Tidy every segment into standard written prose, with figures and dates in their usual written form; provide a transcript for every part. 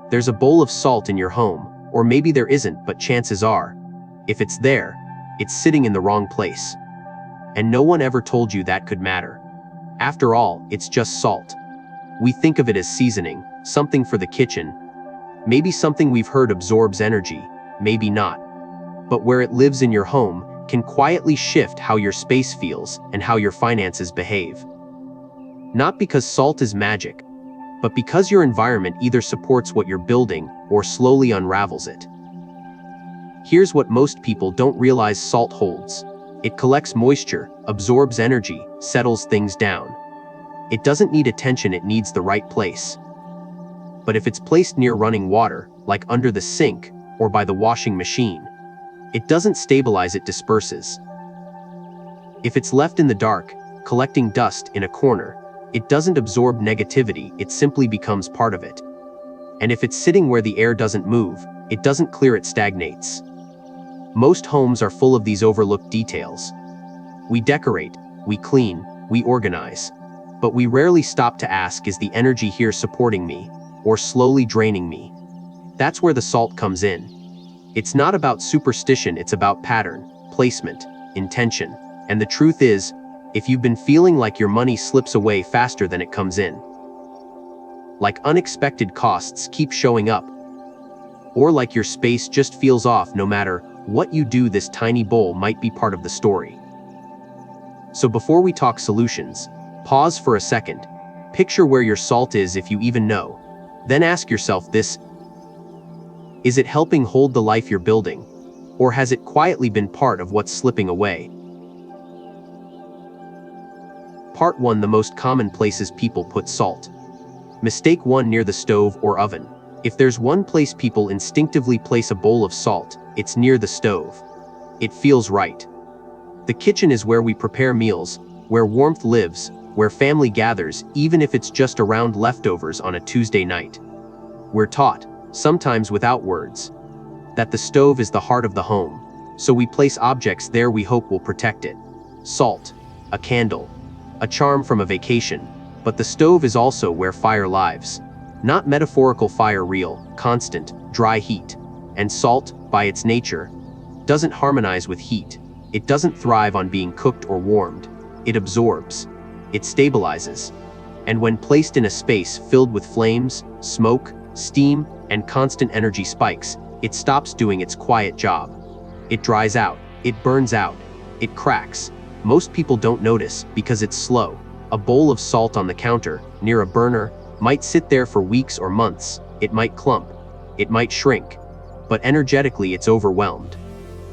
There's a bowl of salt in your home, or maybe there isn't, but chances are, if it's there, it's sitting in the wrong place. And no one ever told you that could matter. After all, it's just salt. We think of it as seasoning, something for the kitchen. Maybe something we've heard absorbs energy, maybe not. But where it lives in your home can quietly shift how your space feels and how your finances behave. Not because salt is magic, but because your environment either supports what you're building or slowly unravels it. Here's what most people don't realize salt holds. It collects moisture, absorbs energy, settles things down. It doesn't need attention, it needs the right place. But if it's placed near running water, like under the sink or by the washing machine, it doesn't stabilize, it disperses. If it's left in the dark, collecting dust in a corner, it doesn't absorb negativity, it simply becomes part of it. And if it's sitting where the air doesn't move, it doesn't clear, it stagnates. Most homes are full of these overlooked details. We decorate, we clean, we organize. But we rarely stop to ask, is the energy here supporting me, or slowly draining me? That's where the salt comes in. It's not about superstition, it's about pattern, placement, intention. And the truth is, if you've been feeling like your money slips away faster than it comes in, like unexpected costs keep showing up, or like your space just feels off no matter what you do, this tiny bowl might be part of the story. So before we talk solutions, pause for a second. Picture where your salt is, if you even know. Then ask yourself this: is it helping hold the life you're building? Or has it quietly been part of what's slipping away? Part 1: the most common places people put salt. Mistake 1: near the stove or oven. If there's one place people instinctively place a bowl of salt, it's near the stove. It feels right. The kitchen is where we prepare meals, where warmth lives, where family gathers, even if it's just around leftovers on a Tuesday night. We're taught, sometimes without words, that the stove is the heart of the home, so we place objects there we hope will protect it. Salt, a candle, a charm from a vacation. But the stove is also where fire lives. Not metaphorical fire, real, constant, dry heat. And salt, by its nature, doesn't harmonize with heat. It doesn't thrive on being cooked or warmed. It absorbs. It stabilizes. And when placed in a space filled with flames, smoke, steam, and constant energy spikes, it stops doing its quiet job. It dries out. It burns out. It cracks. Most people don't notice because it's slow. A bowl of salt on the counter, near a burner, might sit there for weeks or months. It might clump. It might shrink. But energetically it's overwhelmed.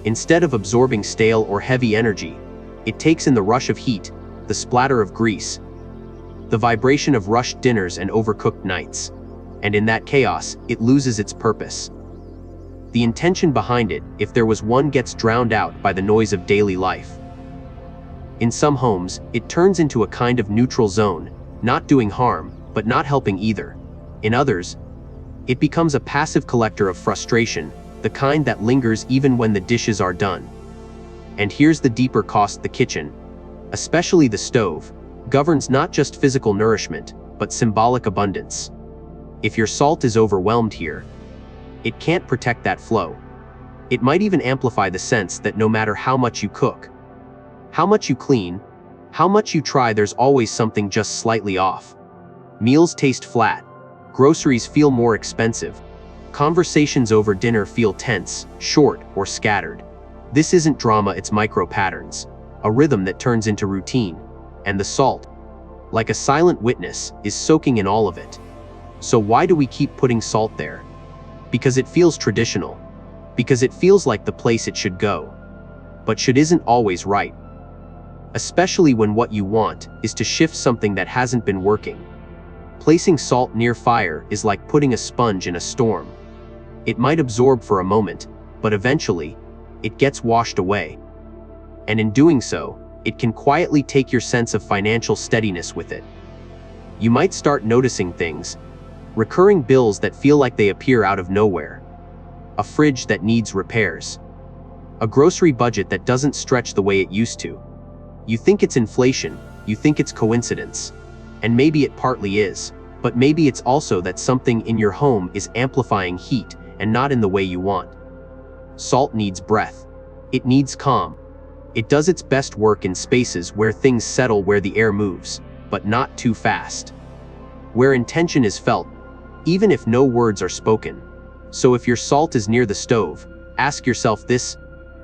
Instead of absorbing stale or heavy energy, it takes in the rush of heat, the splatter of grease, the vibration of rushed dinners and overcooked nights. And in that chaos, it loses its purpose. The intention behind it, if there was one, gets drowned out by the noise of daily life. In some homes, it turns into a kind of neutral zone, not doing harm, but not helping either. In others, it becomes a passive collector of frustration, the kind that lingers even when the dishes are done. And here's the deeper cost: the kitchen, especially the stove, governs not just physical nourishment, but symbolic abundance. If your salt is overwhelmed here, it can't protect that flow. It might even amplify the sense that no matter how much you cook, how much you clean, how much you try, there's always something just slightly off. Meals taste flat. Groceries feel more expensive. Conversations over dinner feel tense, short, or scattered. This isn't drama, it's micro patterns, a rhythm that turns into routine. And the salt, like a silent witness, is soaking in all of it. So why do we keep putting salt there? Because it feels traditional. Because it feels like the place it should go. But should isn't always right. Especially when what you want is to shift something that hasn't been working. Placing salt near fire is like putting a sponge in a storm. It might absorb for a moment, but eventually, it gets washed away. And in doing so, it can quietly take your sense of financial steadiness with it. You might start noticing things, recurring bills that feel like they appear out of nowhere, a fridge that needs repairs, a grocery budget that doesn't stretch the way it used to. You think it's inflation, you think it's coincidence, and maybe it partly is. But maybe it's also that something in your home is amplifying heat and not in the way you want. Salt needs breath. It needs calm. It does its best work in spaces where things settle, where the air moves, but not too fast. Where intention is felt, even if no words are spoken. So if your salt is near the stove, ask yourself this: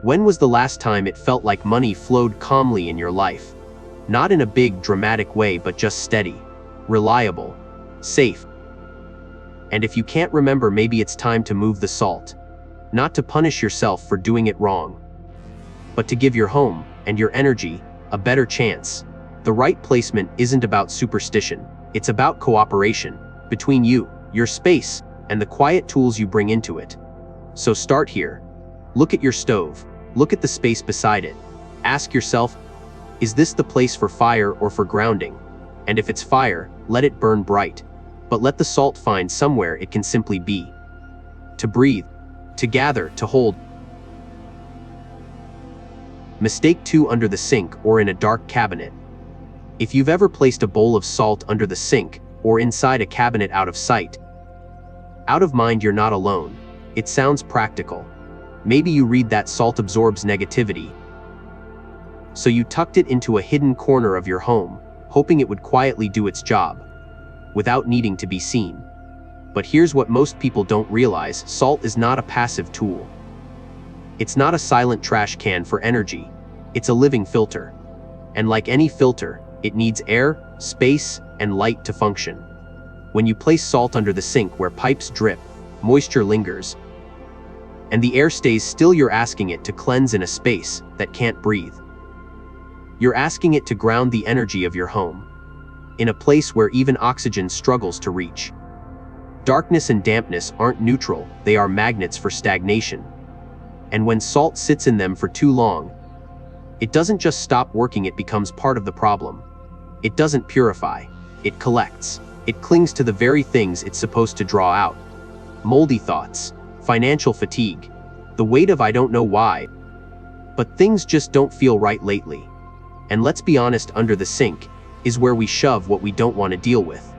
when was the last time it felt like money flowed calmly in your life? Not in a big, dramatic way, but just steady, reliable, safe. And if you can't remember, maybe it's time to move the salt. Not to punish yourself for doing it wrong, but to give your home and your energy a better chance. The right placement isn't about superstition. It's about cooperation between you, your space, and the quiet tools you bring into it. So start here. Look at your stove. Look at the space beside it. Ask yourself, is this the place for fire or for grounding? And if it's fire, let it burn bright. But let the salt find somewhere it can simply be. To breathe, to gather, to hold. Mistake 2: under the sink or in a dark cabinet. If you've ever placed a bowl of salt under the sink or inside a cabinet out of sight, out of mind, you're not alone. It sounds practical. Maybe you read that salt absorbs negativity, so you tucked it into a hidden corner of your home, hoping it would quietly do its job, without needing to be seen. But here's what most people don't realize: salt is not a passive tool. It's not a silent trash can for energy. It's a living filter. And like any filter, it needs air, space, and light to function. When you place salt under the sink where pipes drip, moisture lingers, and the air stays still, you're asking it to cleanse in a space that can't breathe. You're asking it to ground the energy of your home, in a place where even oxygen struggles to reach. Darkness and dampness aren't neutral, they are magnets for stagnation. And when salt sits in them for too long, it doesn't just stop working, it becomes part of the problem. It doesn't purify, it collects. It clings to the very things it's supposed to draw out. Moldy thoughts, financial fatigue, the weight of I don't know why, but things just don't feel right lately. And let's be honest, under the sink is where we shove what we don't want to deal with.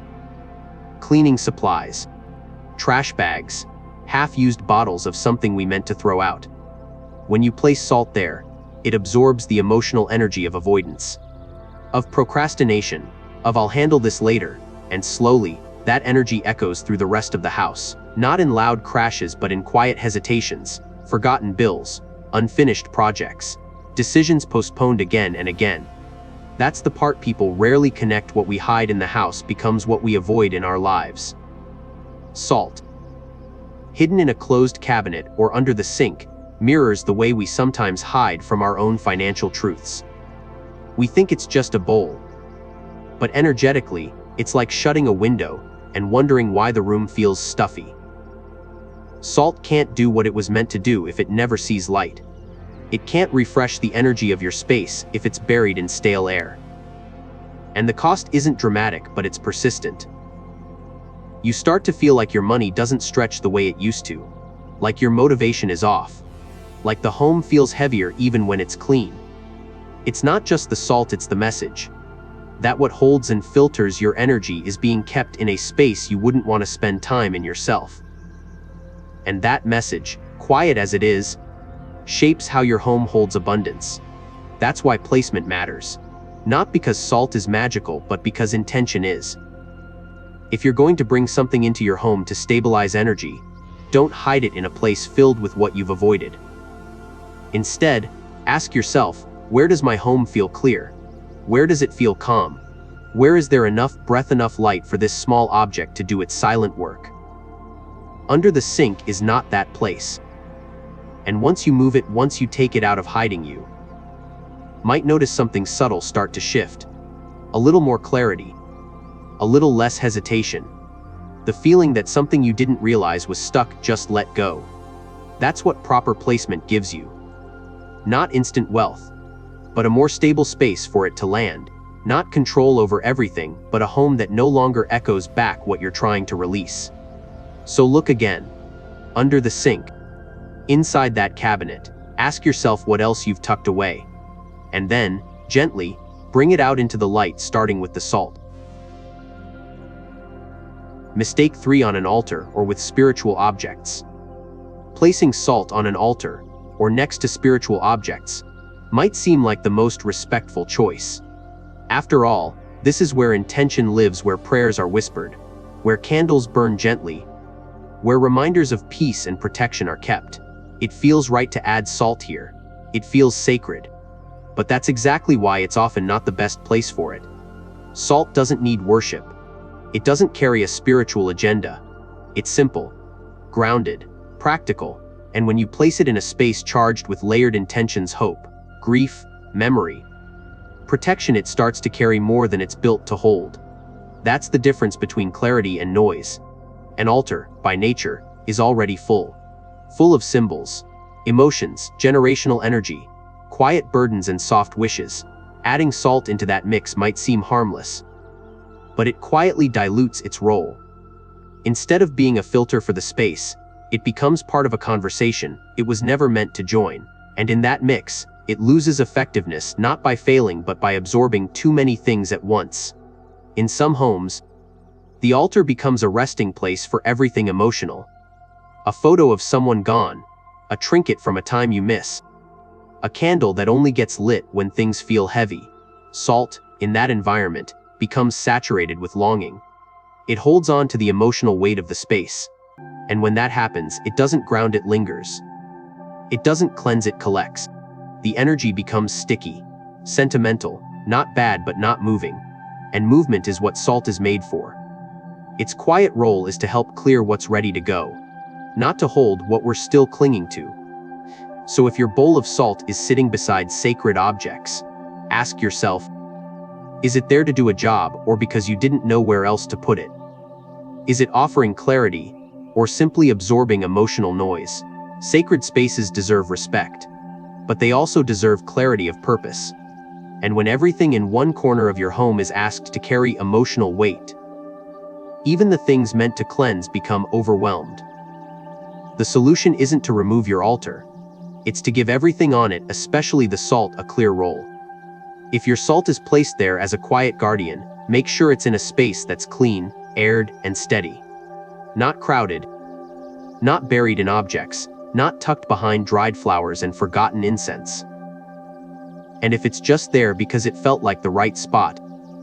Cleaning supplies, trash bags, half-used bottles of something we meant to throw out. When you place salt there, it absorbs the emotional energy of avoidance, of procrastination, of I'll handle this later, and slowly, that energy echoes through the rest of the house, not in loud crashes but in quiet hesitations, forgotten bills, unfinished projects, decisions postponed again and again. That's the part people rarely connect. What we hide in the house becomes what we avoid in our lives. Salt, hidden in a closed cabinet or under the sink, mirrors the way we sometimes hide from our own financial truths. We think it's just a bowl, but energetically, it's like shutting a window and wondering why the room feels stuffy. Salt can't do what it was meant to do if it never sees light. It can't refresh the energy of your space if it's buried in stale air. And the cost isn't dramatic, but it's persistent. You start to feel like your money doesn't stretch the way it used to, like your motivation is off, like the home feels heavier even when it's clean. It's not just the salt, it's the message that what holds and filters your energy is being kept in a space you wouldn't want to spend time in yourself. And that message, quiet as it is, shapes how your home holds abundance. That's why placement matters. Not because salt is magical, but because intention is. If you're going to bring something into your home to stabilize energy, don't hide it in a place filled with what you've avoided. Instead, ask yourself, where does my home feel clear? Where does it feel calm? Where is there enough breath, enough light for this small object to do its silent work? Under the sink is not that place. And once you move it, once you take it out of hiding, you might notice something subtle start to shift. A little more clarity, a little less hesitation. The feeling that something you didn't realize was stuck just let go. That's what proper placement gives you. Not instant wealth, but a more stable space for it to land. Not control over everything, but a home that no longer echoes back what you're trying to release. So look again. Under the sink, inside that cabinet, ask yourself what else you've tucked away. And then, gently, bring it out into the light, starting with the salt. Mistake 3, on an altar or with spiritual objects. Placing salt on an altar or next to spiritual objects might seem like the most respectful choice. After all, this is where intention lives, where prayers are whispered, where candles burn gently, where reminders of peace and protection are kept. It feels right to add salt here. It feels sacred. But that's exactly why it's often not the best place for it. Salt doesn't need worship. It doesn't carry a spiritual agenda. It's simple, grounded, practical, and when you place it in a space charged with layered intentions, hope, grief, memory, protection, it starts to carry more than it's built to hold. That's the difference between clarity and noise. An altar, by nature, is already full of symbols, emotions, generational energy, quiet burdens and soft wishes. Adding salt into that mix might seem harmless, but it quietly dilutes its role. Instead of being a filter for the space, it becomes part of a conversation it was never meant to join. And in that mix, it loses effectiveness, not by failing but by absorbing too many things at once. In some homes, the altar becomes a resting place for everything emotional. A photo of someone gone, a trinket from a time you miss, a candle that only gets lit when things feel heavy. Salt, in that environment, becomes saturated with longing. It holds on to the emotional weight of the space. And when that happens, it doesn't ground, it lingers. It doesn't cleanse, it collects. The energy becomes sticky, sentimental, not bad but not moving. And movement is what salt is made for. Its quiet role is to help clear what's ready to go, not to hold what we're still clinging to. So if your bowl of salt is sitting beside sacred objects, ask yourself, is it there to do a job or because you didn't know where else to put it? Is it offering clarity or simply absorbing emotional noise? Sacred spaces deserve respect, but they also deserve clarity of purpose. And when everything in one corner of your home is asked to carry emotional weight, even the things meant to cleanse become overwhelmed. The solution isn't to remove your altar. It's to give everything on it, especially the salt, a clear role. If your salt is placed there as a quiet guardian, make sure it's in a space that's clean, aired, and steady. Not crowded, not buried in objects, not tucked behind dried flowers and forgotten incense. And if it's just there because it felt like the right spot,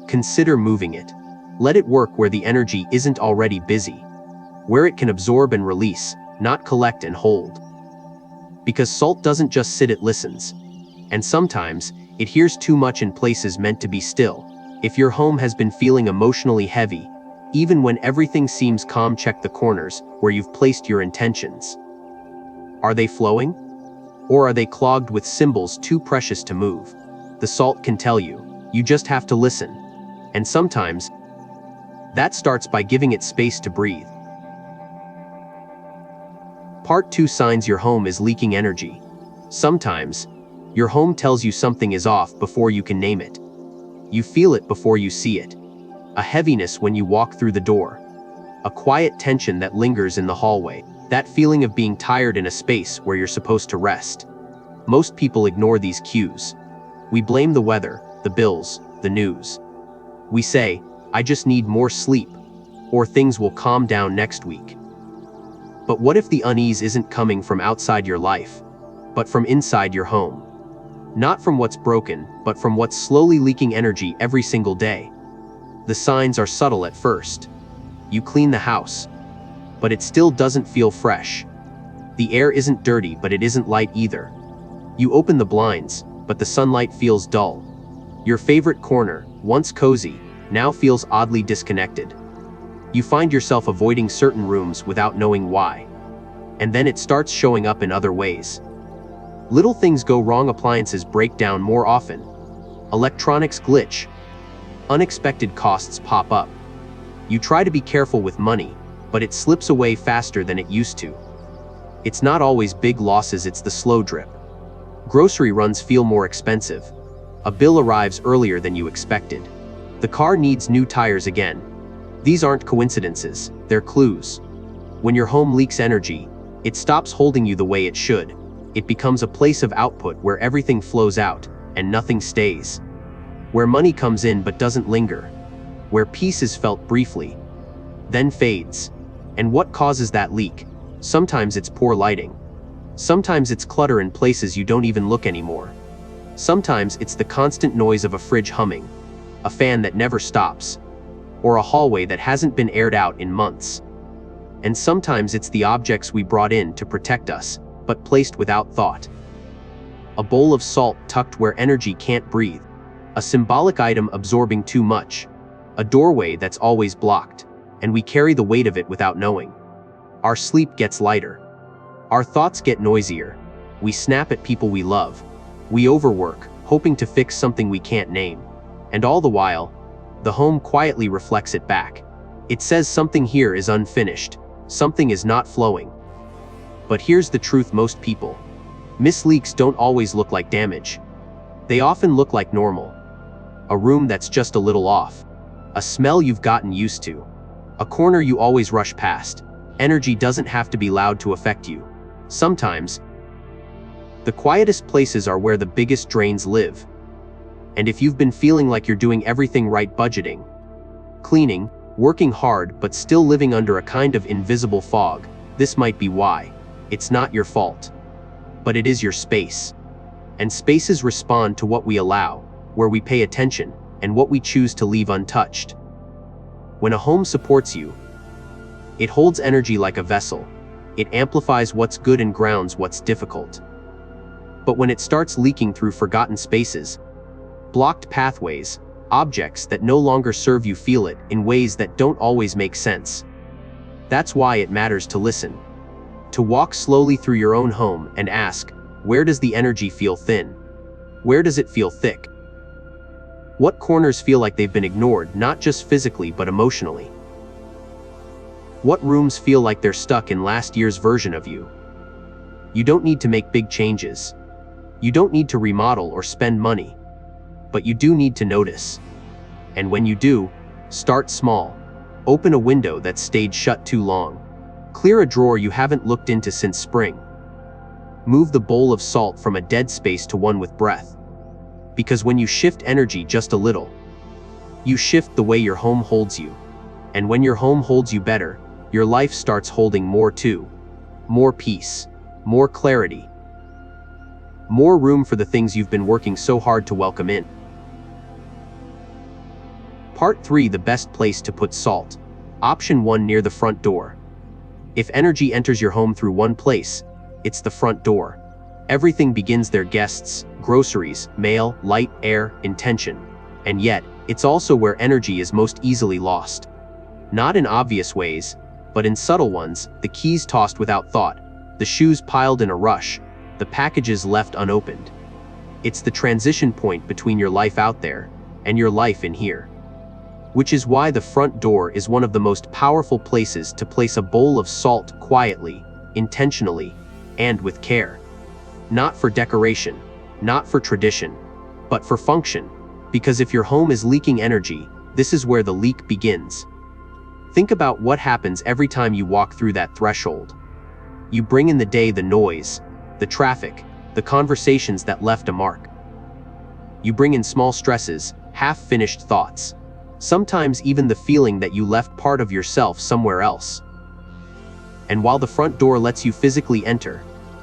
consider moving it. Let it work where the energy isn't already busy, where it can absorb and release, not collect and hold. Because salt doesn't just sit, it listens. And sometimes, it hears too much in places meant to be still. If your home has been feeling emotionally heavy, even when everything seems calm, check the corners where you've placed your intentions. Are they flowing? Or are they clogged with symbols too precious to move? The salt can tell you. You just have to listen. And sometimes, that starts by giving it space to breathe. Part 2: Signs your home is leaking energy. Sometimes, your home tells you something is off before you can name it. You feel it before you see it. A heaviness when you walk through the door. A quiet tension that lingers in the hallway. That feeling of being tired in a space where you're supposed to rest. Most people ignore these cues. We blame the weather, the bills, the news. We say, I just need more sleep, or things will calm down next week. But what if the unease isn't coming from outside your life, but from inside your home? Not from what's broken, but from what's slowly leaking energy every single day. The signs are subtle at first. You clean the house, but it still doesn't feel fresh. The air isn't dirty, but it isn't light either. You open the blinds, but the sunlight feels dull. Your favorite corner, once cozy, now feels oddly disconnected. You find yourself avoiding certain rooms without knowing why. And then it starts showing up in other ways. Little things go wrong, appliances break down more often. Electronics glitch. Unexpected costs pop up. You try to be careful with money, but it slips away faster than it used to. It's not always big losses, it's the slow drip. Grocery runs feel more expensive. A bill arrives earlier than you expected. The car needs new tires again. These aren't coincidences, they're clues. When your home leaks energy, it stops holding you the way it should. It becomes a place of output where everything flows out and nothing stays. Where money comes in but doesn't linger. Where peace is felt briefly, then fades. And what causes that leak? Sometimes it's poor lighting. Sometimes it's clutter in places you don't even look anymore. Sometimes it's the constant noise of a fridge humming, a fan that never stops, or a hallway that hasn't been aired out in months. And sometimes it's the objects we brought in to protect us, but placed without thought. A bowl of salt tucked where energy can't breathe, a symbolic item absorbing too much, a doorway that's always blocked, and we carry the weight of it without knowing. Our sleep gets lighter. Our thoughts get noisier. We snap at people we love. We overwork, hoping to fix something we can't name. And all the while, the home quietly reflects it back. It says something here is unfinished, something is not flowing. But here's the truth: most people miss leaks don't always look like damage. They often look like normal. A room that's just a little off. A smell you've gotten used to. A corner you always rush past. Energy doesn't have to be loud to affect you. Sometimes, the quietest places are where the biggest drains live. And if you've been feeling like you're doing everything right, budgeting, cleaning, working hard, but still living under a kind of invisible fog, this might be why. It's not your fault. But it is your space. And spaces respond to what we allow, where we pay attention, and what we choose to leave untouched. When a home supports you, it holds energy like a vessel. It amplifies what's good and grounds what's difficult. But when it starts leaking through forgotten spaces, blocked pathways, objects that no longer serve you, feel it in ways that don't always make sense. That's why it matters to listen. To walk slowly through your own home and ask, where does the energy feel thin? Where does it feel thick? What corners feel like they've been ignored, not just physically but emotionally? What rooms feel like they're stuck in last year's version of you? You don't need to make big changes. You don't need to remodel or spend money. But you do need to notice. And when you do, start small. Open a window that stayed shut too long. Clear a drawer you haven't looked into since spring. Move the bowl of salt from a dead space to one with breath. Because when you shift energy just a little, you shift the way your home holds you. And when your home holds you better, your life starts holding more too. More peace, more clarity, more room for the things you've been working so hard to welcome in. Part 3: The best place to put salt. Option 1: near the front door. If energy enters your home through one place, it's the front door. Everything begins there: guests, groceries, mail, light, air, intention. And yet, it's also where energy is most easily lost. Not in obvious ways, but in subtle ones: the keys tossed without thought, the shoes piled in a rush, the packages left unopened. It's the transition point between your life out there and your life in here. Which is why the front door is one of the most powerful places to place a bowl of salt quietly, intentionally, and with care. Not for decoration, not for tradition, but for function. Because if your home is leaking energy, this is where the leak begins. Think about what happens every time you walk through that threshold. You bring in the day, the noise, the traffic, the conversations that left a mark. You bring in small stresses, half-finished thoughts. Sometimes even the feeling that you left part of yourself somewhere else. And while the front door lets you physically enter,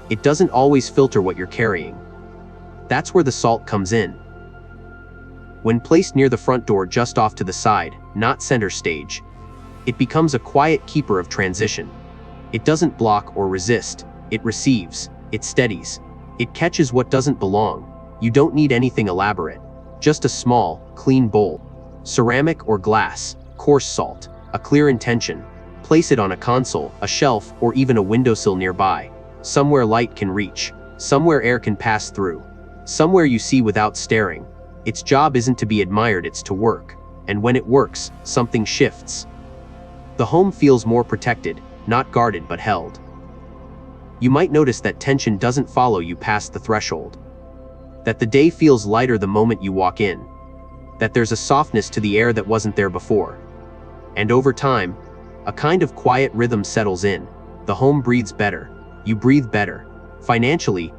it doesn't always filter what you're carrying. That's where the salt comes in. When placed near the front door, just off to the side, not center stage, it becomes a quiet keeper of transition. It doesn't block or resist, it receives, it steadies, it catches what doesn't belong. You don't need anything elaborate, just a small, clean bowl. Ceramic or glass, coarse salt, a clear intention. Place it on a console, a shelf, or even a windowsill nearby. Somewhere light can reach, somewhere air can pass through, somewhere you see without staring. Its job isn't to be admired, it's to work. And when it works, something shifts. The home feels more protected, not guarded but held. You might notice that tension doesn't follow you past the threshold. That the day feels lighter the moment you walk in. That there's a softness to the air that wasn't there before. And over time, a kind of quiet rhythm settles in. The home breathes better. You breathe better. Financially,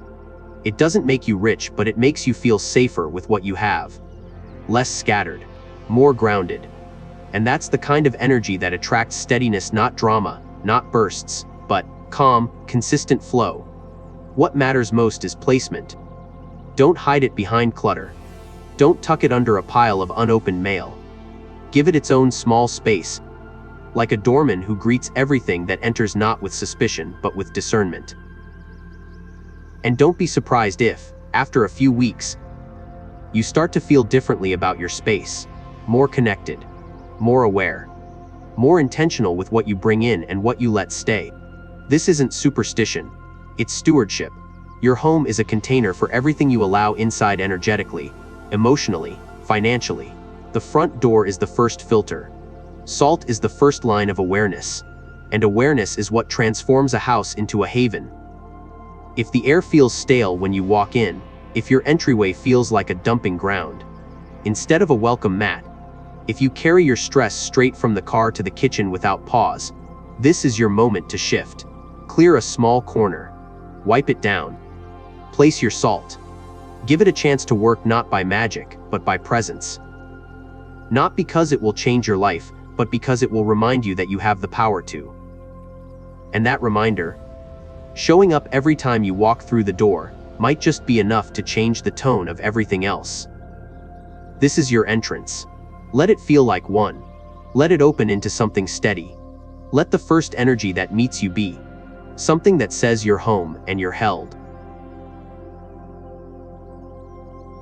it doesn't make you rich, but it makes you feel safer with what you have. Less scattered, more grounded. And that's the kind of energy that attracts steadiness, not drama, not bursts, but calm, consistent flow. What matters most is placement. Don't hide it behind clutter. Don't tuck it under a pile of unopened mail. Give it its own small space, like a doorman who greets everything that enters not with suspicion but with discernment. And don't be surprised if, after a few weeks, you start to feel differently about your space, more connected, more aware, more intentional with what you bring in and what you let stay. This isn't superstition, it's stewardship. Your home is a container for everything you allow inside energetically, emotionally, financially. The front door is the first filter. Salt is the first line of awareness, and awareness is what transforms a house into a haven. If the air feels stale when you walk in, if your entryway feels like a dumping ground, instead of a welcome mat, if you carry your stress straight from the car to the kitchen without pause, this is your moment to shift. Clear a small corner. Wipe it down. Place your salt. Give it a chance to work, not by magic, but by presence. Not because it will change your life, but because it will remind you that you have the power to. And that reminder, showing up every time you walk through the door, might just be enough to change the tone of everything else. This is your entrance. Let it feel like one. Let it open into something steady. Let the first energy that meets you be something that says you're home and you're held.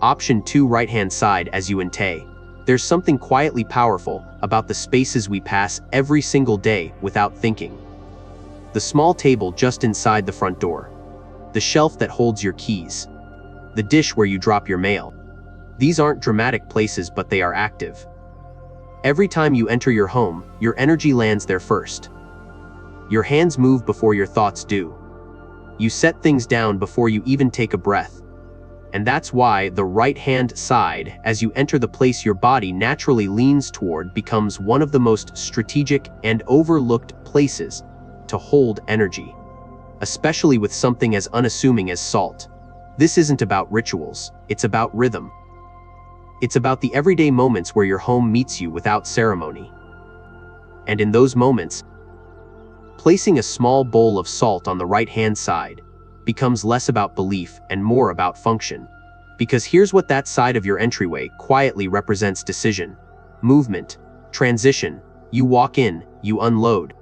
Option 2, right-hand side as you enter. There's something quietly powerful about the spaces we pass every single day without thinking. The small table just inside the front door. The shelf that holds your keys. The dish where you drop your mail. These aren't dramatic places, but they are active. Every time you enter your home, your energy lands there first. Your hands move before your thoughts do. You set things down before you even take a breath. And that's why the right-hand side, as you enter the place your body naturally leans toward, becomes one of the most strategic and overlooked places to hold energy, especially with something as unassuming as salt. This isn't about rituals, it's about rhythm. It's about the everyday moments where your home meets you without ceremony. And in those moments, placing a small bowl of salt on the right-hand side becomes less about belief and more about function. Because here's what that side of your entryway quietly represents: decision, movement, transition. You walk in, you unload.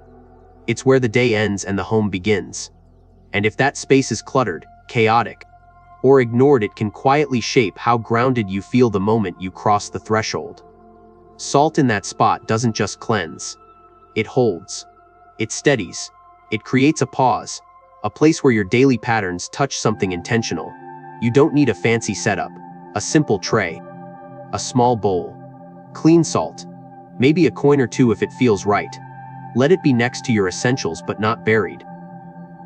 It's where the day ends and the home begins. And if that space is cluttered, chaotic, or ignored, it can quietly shape how grounded you feel the moment you cross the threshold. Salt in that spot doesn't just cleanse. It holds. It steadies. It creates a pause, a place where your daily patterns touch something intentional. You don't need a fancy setup, a simple tray, a small bowl, clean salt, maybe a coin or two if it feels right. Let it be next to your essentials but not buried.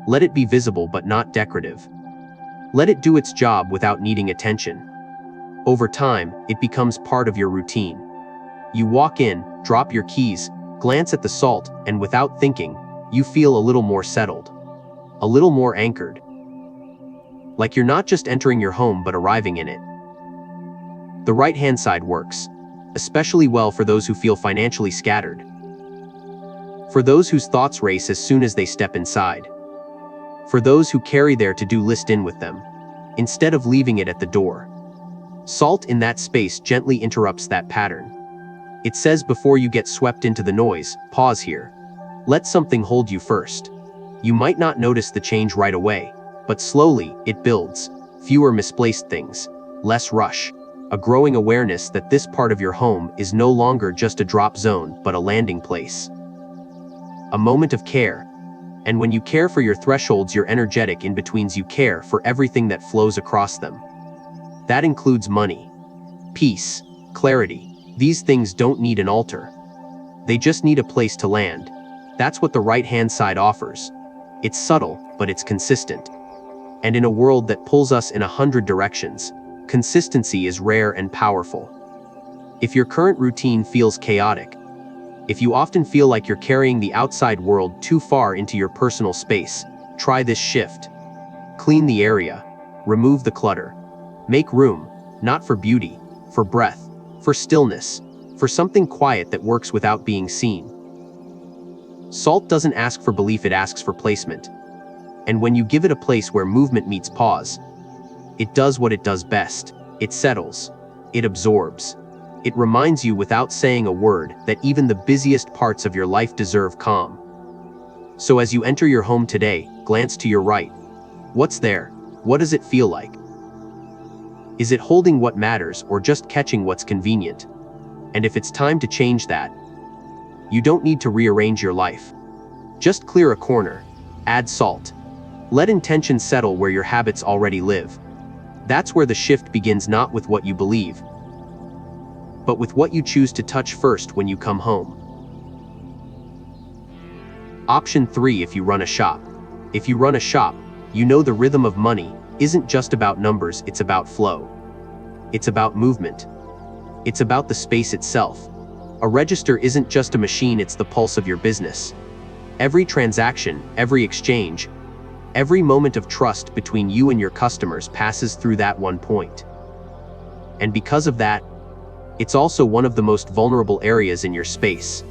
Let it be visible but not decorative. Let it do its job without needing attention. Over time, it becomes part of your routine. You walk in, drop your keys, glance at the salt, and without thinking, you feel a little more settled. A little more anchored. Like you're not just entering your home but arriving in it. The right-hand side works especially well for those who feel financially scattered. For those whose thoughts race as soon as they step inside. For those who carry their to-do list in with them, instead of leaving it at the door. Salt in that space gently interrupts that pattern. It says, before you get swept into the noise, pause here. Let something hold you first. You might not notice the change right away, but slowly, it builds. Fewer misplaced things, less rush. A growing awareness that this part of your home is no longer just a drop zone, but a landing place. A moment of care. And when you care for your thresholds, your energetic in-betweens, you care for everything that flows across them. That includes money, peace, clarity. These things don't need an altar. They just need a place to land. That's what the right-hand side offers. It's subtle, but it's consistent. And in a world that pulls us in 100 directions, consistency is rare and powerful. If your current routine feels chaotic, if you often feel like you're carrying the outside world too far into your personal space, try this shift. Clean the area. Remove the clutter. Make room, not for beauty, for breath, for stillness, for something quiet that works without being seen. Salt doesn't ask for belief, it asks for placement. And when you give it a place where movement meets pause, it does what it does best. It settles. It absorbs. It reminds you without saying a word that even the busiest parts of your life deserve calm. So as you enter your home today, glance to your right. What's there? What does it feel like? Is it holding what matters or just catching what's convenient? And if it's time to change that, you don't need to rearrange your life. Just clear a corner. Add salt. Let intention settle where your habits already live. That's where the shift begins, not with what you believe, but with what you choose to touch first when you come home. Option 3. If you run a shop. If you run a shop, you know the rhythm of money isn't just about numbers, it's about flow. It's about movement. It's about the space itself. A register isn't just a machine, it's the pulse of your business. Every transaction, every exchange, every moment of trust between you and your customers passes through that one point. And because of that, it's also one of the most vulnerable areas in your space.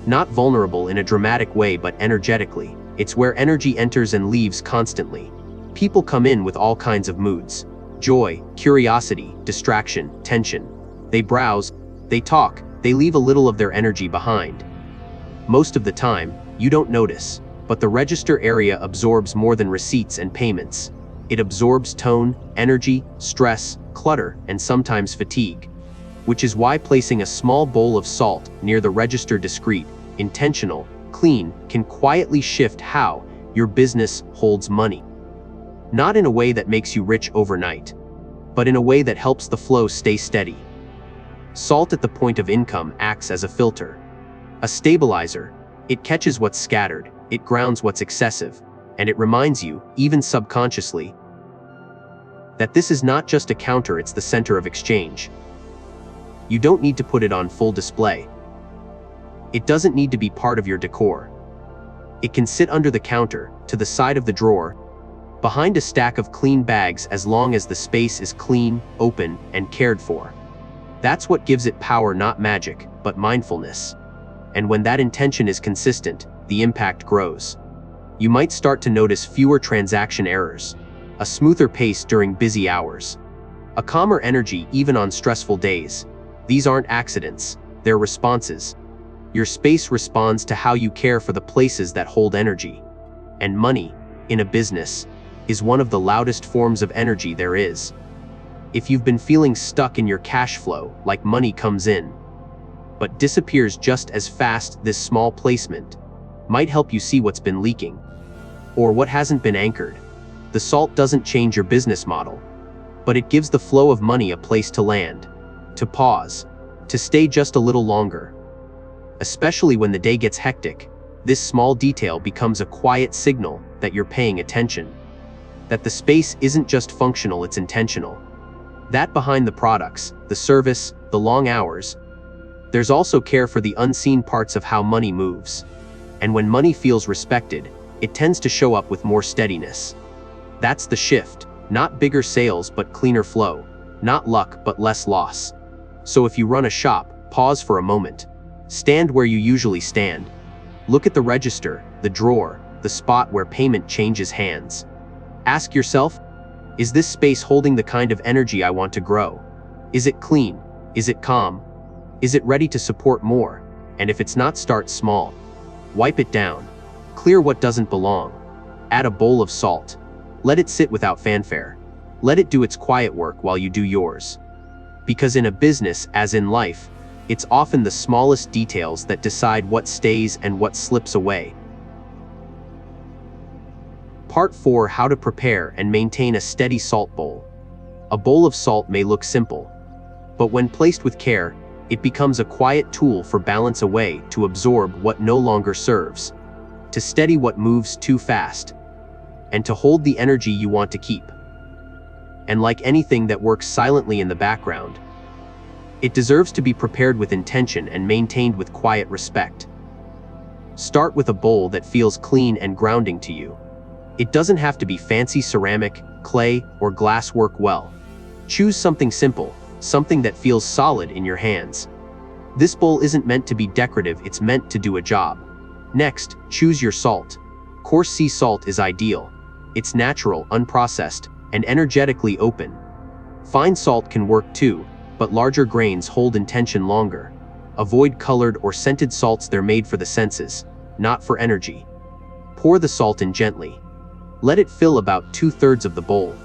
Not vulnerable in a dramatic way, but energetically. It's where energy enters and leaves constantly. People come in with all kinds of moods: joy, curiosity, distraction, tension. They browse, they talk, they leave a little of their energy behind. Most of the time, you don't notice, but the register area absorbs more than receipts and payments. It absorbs tone, energy, stress, clutter, and sometimes fatigue. Which is why placing a small bowl of salt near the register, discreet, intentional, clean, can quietly shift how your business holds money. Not in a way that makes you rich overnight, but in a way that helps the flow stay steady. Salt at the point of income acts as a filter, a stabilizer. It catches what's scattered, it grounds what's excessive, and it reminds you, even subconsciously, that this is not just a counter, it's the center of exchange. You don't need to put it on full display. It doesn't need to be part of your decor. It can sit under the counter, to the side of the drawer, behind a stack of clean bags, as long as the space is clean, open, and cared for. That's what gives it power, not magic, but mindfulness. And when that intention is consistent, the impact grows. You might start to notice fewer transaction errors, a smoother pace during busy hours, a calmer energy even on stressful days. These aren't accidents, they're responses. Your space responds to how you care for the places that hold energy. And money, in a business, is one of the loudest forms of energy there is. If you've been feeling stuck in your cash flow, like money comes in, but disappears just as fast, this small placement might help you see what's been leaking, or what hasn't been anchored. The salt doesn't change your business model, but it gives the flow of money a place to land, to pause, to stay just a little longer. Especially when the day gets hectic, this small detail becomes a quiet signal that you're paying attention, that the space isn't just functional, it's intentional. That behind the products, the service, the long hours, there's also care for the unseen parts of how money moves. And when money feels respected, it tends to show up with more steadiness. That's the shift, not bigger sales but cleaner flow, not luck but less loss. So if you run a shop, pause for a moment. Stand where you usually stand. Look at the register, the drawer, the spot where payment changes hands. Ask yourself, is this space holding the kind of energy I want to grow? Is it clean? Is it calm? Is it ready to support more? And if it's not, start small. Wipe it down. Clear what doesn't belong. Add a bowl of salt. Let it sit without fanfare. Let it do its quiet work while you do yours. Because in a business, as in life, it's often the smallest details that decide what stays and what slips away. Part 4. How to prepare and maintain a steady salt bowl. A bowl of salt may look simple, but when placed with care, it becomes a quiet tool for balance, a way to absorb what no longer serves, to steady what moves too fast, and to hold the energy you want to keep. And like anything that works silently in the background, it deserves to be prepared with intention and maintained with quiet respect. Start with a bowl that feels clean and grounding to you. It doesn't have to be fancy ceramic, clay, or glass. Work well. Choose something simple, something that feels solid in your hands. This bowl isn't meant to be decorative, it's meant to do a job. Next, choose your salt. Coarse sea salt is ideal. It's natural, unprocessed, and energetically open. Fine salt can work too, but larger grains hold intention longer. Avoid colored or scented salts, they're made for the senses, not for energy. Pour the salt in gently. Let it fill about 2/3 of the bowl.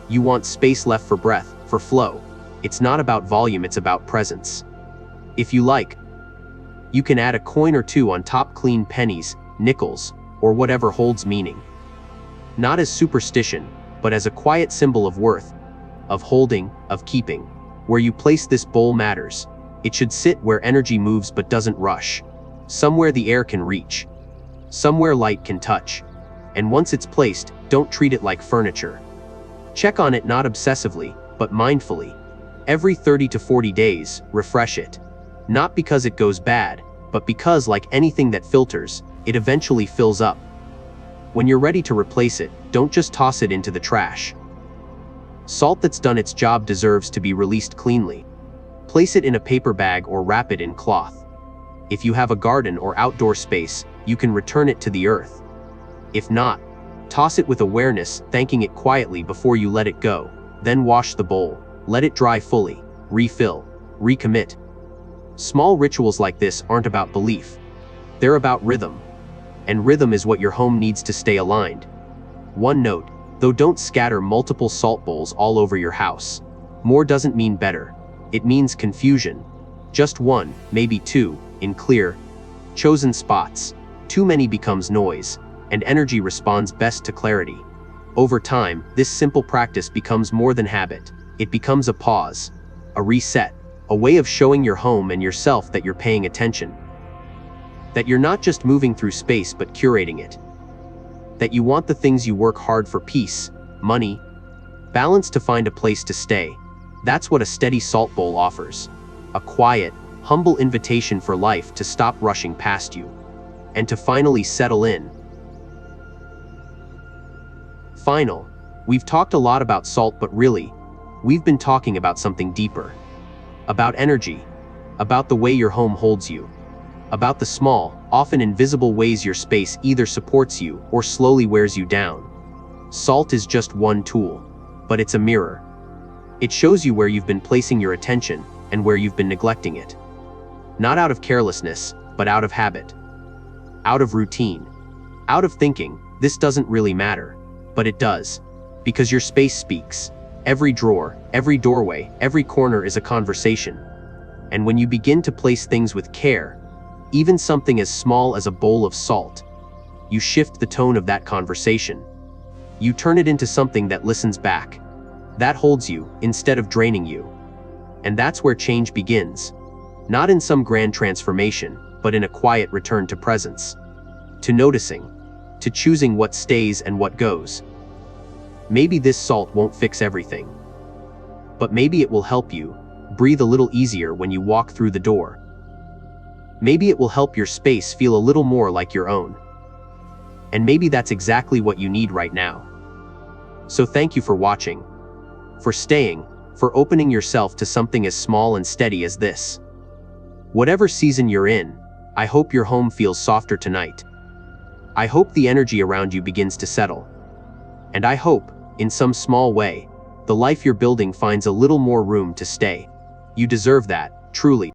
You want space left for breath, for flow. It's not about volume, it's about presence. If you like, you can add a coin or two on top, clean pennies, nickels, or whatever holds meaning. Not as superstition, but as a quiet symbol of worth, of holding, of keeping. Where you place this bowl matters. It should sit where energy moves but doesn't rush. Somewhere the air can reach. Somewhere light can touch. And once it's placed, don't treat it like furniture. Check on it not obsessively, but mindfully. Every 30 to 40 days, refresh it. Not because it goes bad, but because, like anything that filters, it eventually fills up. When you're ready to replace it, don't just toss it into the trash. Salt that's done its job deserves to be released cleanly. Place it in a paper bag or wrap it in cloth. If you have a garden or outdoor space, you can return it to the earth. If not, toss it with awareness, thanking it quietly before you let it go. Then wash the bowl, let it dry fully, refill, recommit. Small rituals like this aren't about belief. They're about rhythm. And rhythm is what your home needs to stay aligned. One note, though, don't scatter multiple salt bowls all over your house. More doesn't mean better. It means confusion. Just one, maybe two, in clear, chosen spots. Too many becomes noise, and energy responds best to clarity. Over time, this simple practice becomes more than habit. It becomes a pause, a reset, a way of showing your home and yourself that you're paying attention. That you're not just moving through space but curating it. That you want the things you work hard for: peace, money, balance, to find a place to stay. That's what a steady salt bowl offers. A quiet, humble invitation for life to stop rushing past you, and to finally settle in. We've talked a lot about salt, but really, we've been talking about something deeper. About energy, about the way your home holds you, about the small, often invisible ways your space either supports you or slowly wears you down. Salt is just one tool, but it's a mirror. It shows you where you've been placing your attention and where you've been neglecting it. Not out of carelessness, but out of habit. Out of routine. Out of thinking, this doesn't really matter. But it does. Because your space speaks. Every drawer, every doorway, every corner is a conversation. And when you begin to place things with care, even something as small as a bowl of salt, you shift the tone of that conversation. You turn it into something that listens back, that holds you instead of draining you. And that's where change begins. Not in some grand transformation, but in a quiet return to presence, to noticing, to choosing what stays and what goes. Maybe this salt won't fix everything, but maybe it will help you breathe a little easier when you walk through the door. Maybe it will help your space feel a little more like your own. And maybe that's exactly what you need right now. So thank you for watching, for staying, for opening yourself to something as small and steady as this. Whatever season you're in, I hope your home feels softer tonight. I hope the energy around you begins to settle. And I hope, in some small way, the life you're building finds a little more room to stay. You deserve that, truly.